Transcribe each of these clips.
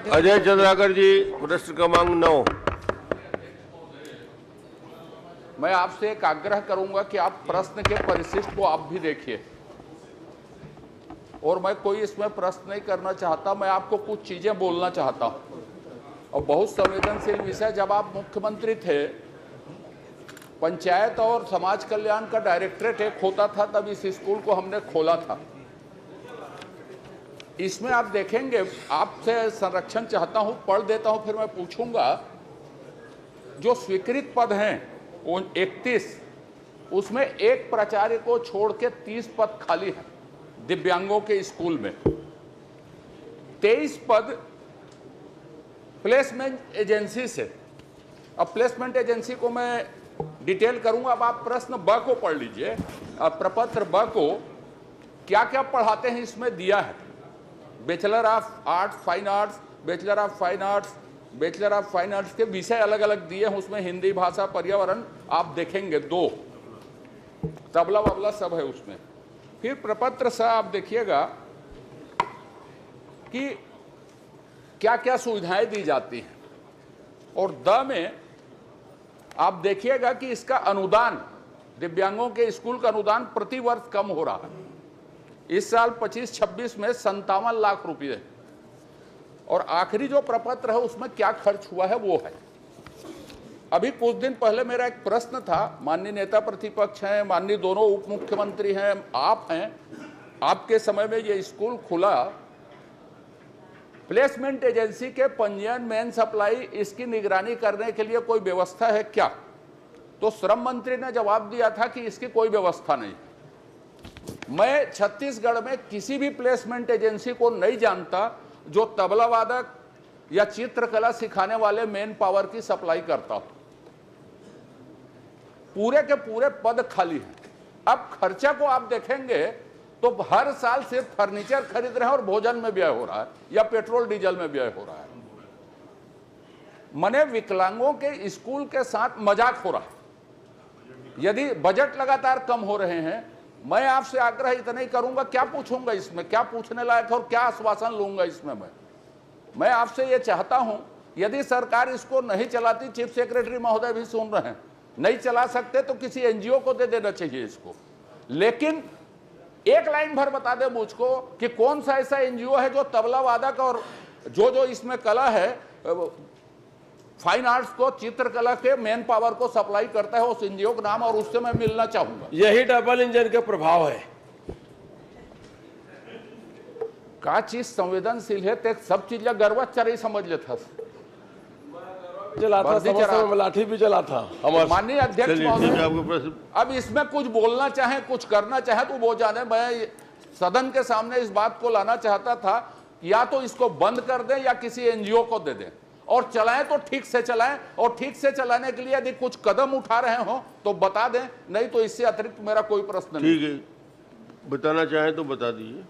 अजय चंद्राकर जी, प्रश्न क्रमांक 9। मैं आपसे एक आग्रह करूंगा कि आप प्रश्न के परिशिष्ट को आप भी देखिए, और मैं कोई इसमें प्रश्न नहीं करना चाहता, मैं आपको कुछ चीजें बोलना चाहता हूं। और बहुत संवेदनशील विषय, जब आप मुख्यमंत्री थे, पंचायत और समाज कल्याण का डायरेक्टरेट एक होता था, तब इस स्कूल को हमने खोला था। इसमें आप देखेंगे, आपसे संरक्षण चाहता हूं, पढ़ देता हूं, फिर मैं पूछूंगा। जो स्वीकृत पद हैं 31, उसमें एक प्राचार्य को छोड़ के 30 पद खाली हैं दिव्यांगों के स्कूल में। 23 पद प्लेसमेंट एजेंसी से। अब प्लेसमेंट एजेंसी को मैं डिटेल करूंगा, अब आप प्रश्न ब को पढ़ लीजिए। अब प्रपत्र ब को क्या क्या पढ़ाते हैं इसमें दिया है। Bachelor of arts fine arts, bachelor of fine arts, bachelor of fine arts के विषय अलग अलग दिए हैं। उसमें हिंदी भाषा, पर्यावरण आप देखेंगे 2, तबला वबला सब है उसमें। फिर प्रपत्र सा आप देखिएगा कि क्या क्या सुविधाएं दी जाती हैं। और द में आप देखिएगा कि इसका अनुदान, दिव्यांगों के स्कूल का अनुदान प्रति वर्ष कम हो रहा है। इस साल 25-26 में 57 लाख रुपये। और आखिरी जो प्रपत्र है उसमें क्या खर्च हुआ है वो है। अभी कुछ दिन पहले मेरा एक प्रश्न था, माननीय नेता प्रतिपक्ष हैं, माननीय दोनों उप मुख्यमंत्री हैं, आप हैं, आपके समय में ये स्कूल खुला, प्लेसमेंट एजेंसी के पंजीयन, मेन सप्लाई, इसकी निगरानी करने के लिए कोई व्यवस्था है क्या? तो श्रम मंत्री ने जवाब दिया था कि इसकी कोई व्यवस्था नहीं। मैं छत्तीसगढ़ में किसी भी प्लेसमेंट एजेंसी को नहीं जानता जो तबला वादक या चित्रकला सिखाने वाले मेन पावर की सप्लाई करता हो। पूरे के पूरे पद खाली हैं। अब खर्चा को आप देखेंगे तो हर साल सिर्फ फर्नीचर खरीद रहे हैं और भोजन में व्यय हो रहा है या पेट्रोल डीजल में व्यय हो रहा है। मने विकलांगों के स्कूल के साथ मजाक हो रहा है। यदि बजट लगातार कम हो रहे हैं, मैं आपसे आग्रह इतना ही करूंगा, क्या पूछूंगा इसमें, क्या पूछने लायक है और क्या आश्वासन लूंगा इसमें। मैं आपसे ये चाहता हूं, यदि सरकार इसको नहीं चलाती, चीफ सेक्रेटरी महोदय भी सुन रहे हैं, नहीं चला सकते तो किसी एनजीओ को दे देना चाहिए इसको। लेकिन एक लाइन भर बता दे मुझको कि कौन सा ऐसा एनजीओ है जो तबला वादक और जो इसमें कला है, फाइन आर्ट्स को, चित्रकला के मेन पावर को सप्लाई करता है, उस एनजीओ का नाम, और उससे मैं मिलना चाहूंगा। यही डबल इंजन के प्रभाव है। का चीज संवेदनशील है, ते सब चीज गर्वच्चर ही समझ लेता चला था, लाठी भी चला था हमारे माननीय अध्यक्ष महोदय। अब इसमें कुछ बोलना चाहे, कुछ करना चाहे तो वो जाने। मैं सदन के सामने इस बात को लाना चाहता था, या तो इसको बंद कर दें या किसी एनजीओ को दे दें, और चलाएं तो ठीक से चलाएं, और ठीक से चलाने के लिए यदि कुछ कदम उठा रहे हो तो बता दें, नहीं तो इससे अतिरिक्त मेरा कोई प्रश्न नहीं। ठीक है, बताना चाहें तो बता दीजिए।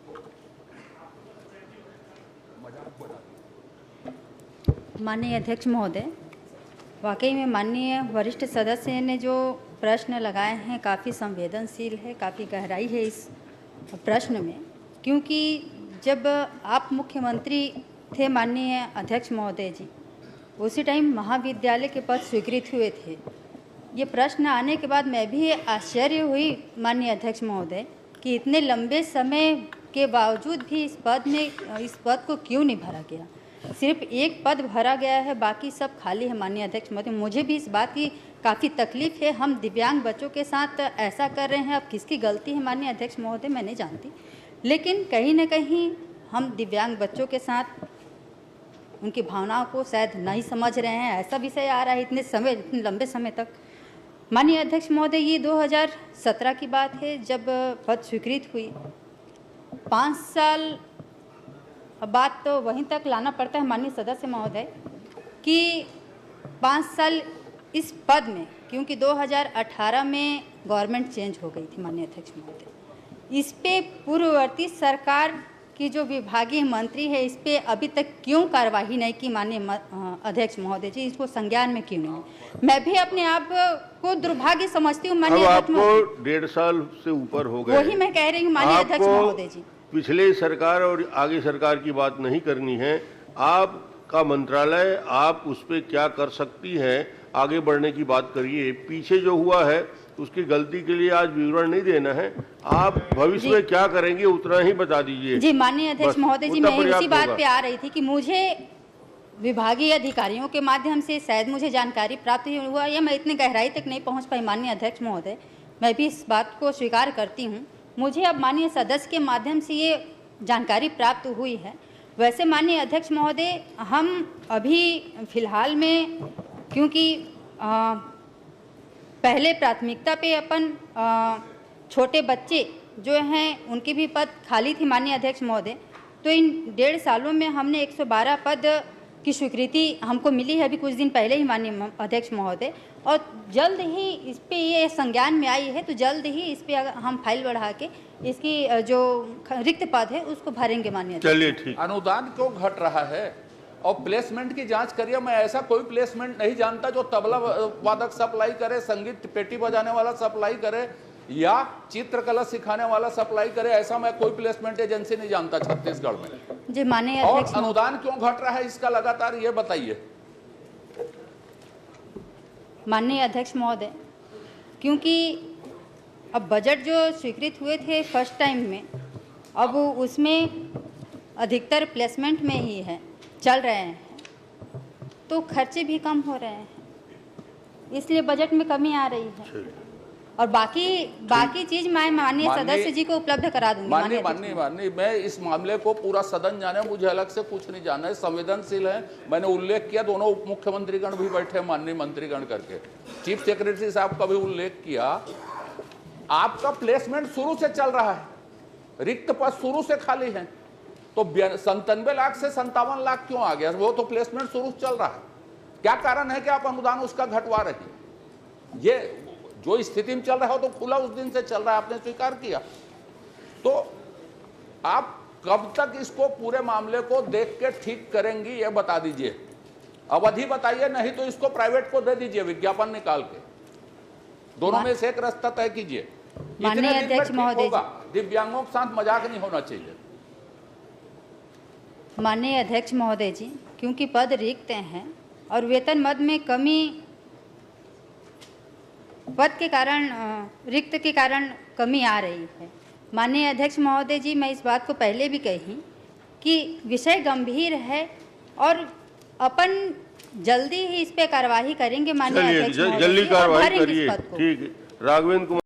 माननीय अध्यक्ष महोदय, वाकई में माननीय वरिष्ठ सदस्य ने जो प्रश्न लगाए हैं काफ़ी संवेदनशील है, काफ़ी गहराई है इस प्रश्न में। क्योंकि जब आप मुख्यमंत्री थे माननीय अध्यक्ष महोदय जी, उसी टाइम महाविद्यालय के पद स्वीकृत हुए थे। ये प्रश्न आने के बाद मैं भी आश्चर्य हुई माननीय अध्यक्ष महोदय कि इतने लंबे समय के बावजूद भी इस पद को क्यों नहीं भरा गया। सिर्फ एक पद भरा गया है, बाकी सब खाली है माननीय अध्यक्ष महोदय। मुझे भी इस बात की काफ़ी तकलीफ है। हम दिव्यांग बच्चों के साथ ऐसा कर रहे हैं, अब किसकी गलती है माननीय अध्यक्ष महोदय मैं नहीं जानती, लेकिन कहीं ना कहीं हम दिव्यांग बच्चों के साथ उनकी भावनाओं को शायद नहीं समझ रहे हैं। ऐसा विषय आ रहा है इतने लंबे समय तक। माननीय अध्यक्ष महोदय, ये 2017 की बात है जब पद स्वीकृत हुई। 5 साल बात तो वहीं तक लाना पड़ता है माननीय सदस्य महोदय कि 5 साल इस पद में, क्योंकि 2018 में गवर्नमेंट चेंज हो गई थी माननीय अध्यक्ष महोदय। इस पे पूर्ववर्ती सरकार की जो विभागीय मंत्री है, इस पे अभी तक क्यों कार्यवाही नहीं की माननीय अध्यक्ष महोदय जी, इसको संज्ञान में क्यों नहीं? मैं भी अपने आप को दुर्भाग्य समझती हूँ माननीय अध्यक्ष महोदय। आपको 1.5 साल से ऊपर हो गए, वही मैं कह रही हूँ माननीय अध्यक्ष महोदय जी। पिछले सरकार और आगे सरकार की बात नहीं करनी है। आप का मंत्रालय, आप उस पर क्या कर सकती हैं, आगे बढ़ने की बात करिए। पीछे जो हुआ है उसकी गलती के लिए आज विवरण नहीं देना है, आप भविष्य में क्या करेंगे उतना ही बता दीजिए। जी माननीय अध्यक्ष महोदय जी, उतना मैं पर्याप्त उसी बात होगा। पे आ रही थी कि मुझे विभागीय अधिकारियों के माध्यम से शायद मुझे जानकारी प्राप्त हुआ या मैं इतनी गहराई तक नहीं पहुंच पाई। माननीय अध्यक्ष महोदय, मैं भी इस बात को स्वीकार करती हूं, मुझे अब माननीय सदस्य के माध्यम से ये जानकारी प्राप्त हुई है। वैसे माननीय अध्यक्ष महोदय, हम अभी फिलहाल में क्योंकि पहले प्राथमिकता पे अपन छोटे बच्चे जो हैं उनके भी पद खाली थी माननीय अध्यक्ष महोदय, तो इन 1.5 सालों में हमने 112 पद की स्वीकृति हमको मिली है अभी कुछ दिन पहले ही माननीय अध्यक्ष महोदय, और जल्द ही इस पे ये संज्ञान में आई है, तो जल्द ही इस पे हम फाइल बढ़ा के इसकी जो रिक्त पद है उसको भरेंगे माननीय। चलिए ठीक। अनुदान क्यों घट रहा है और प्लेसमेंट की जांच करिए। मैं ऐसा कोई प्लेसमेंट नहीं जानता जो तबला वादक सप्लाई करे, संगीत पेटी बजाने वाला सप्लाई करे या चित्रकला सिखाने वाला सप्लाई करे, ऐसा मैं कोई प्लेसमेंट एजेंसी नहीं जानता छत्तीसगढ़ में। जी माननीय और अध्यक्ष, अनुदान क्यों घट रहा है इसका लगातार ये बताइए। माननीय अध्यक्ष महोदय, क्योंकि अब बजट जो स्वीकृत हुए थे फर्स्ट टाइम में, अब उसमें अधिकतर प्लेसमेंट में ही है चल रहे हैं, तो खर्चे भी कम हो रहे हैं, इसलिए बजट में कमी आ रही है। और बाकी चीज मैं माननीय सदस्य जी को उपलब्ध करा दूंगी। माननीय मैं इस मामले को पूरा सदन जाने, मुझे अलग से कुछ नहीं जानना है, संवेदनशील है। मैंने उल्लेख किया, दोनों उप मुख्यमंत्रीगण भी बैठे, माननीय मंत्रीगण करके, चीफ सेक्रेटरी साहब का भी उल्लेख किया। आपका प्लेसमेंट शुरू से चल रहा है, रिक्त पद शुरू से खाली है, तो 97 लाख से 57 लाख क्यों आ गया? वो तो प्लेसमेंट शुरू से चल रहा है। क्या कारण है कि आप अनुदान उसका घटवा रहे हैं? ये जो स्थिति में चल रहा हो तो खुला उस दिन से चल रहा है, आपने स्वीकार किया। तो आप कब तक इसको पूरे मामले को देख के ठीक करेंगी ये बता दीजिए, अवधि बताइए, नहीं तो इसको प्राइवेट को दे दीजिए विज्ञापन निकाल के, दोनों में से एक रास्ता तय कीजिए। माननीय अध्यक्ष महोदय, दिव्यांगों के साथ मजाक नहीं होना चाहिए। माननीय अध्यक्ष महोदय जी, क्योंकि पद रिक्त हैं और वेतन मद में कमी पद के कारण, रिक्त के कारण कमी आ रही है। माननीय अध्यक्ष महोदय जी, मैं इस बात को पहले भी कही कि विषय गंभीर है और अपन जल्दी ही इस पे कार्रवाई करेंगे। माननीय अध्यक्ष महोदय जी, जल्दी कार्रवाई भरेंगे इस करिए। पद को। ठीक है, राघवेंद्र कुमार।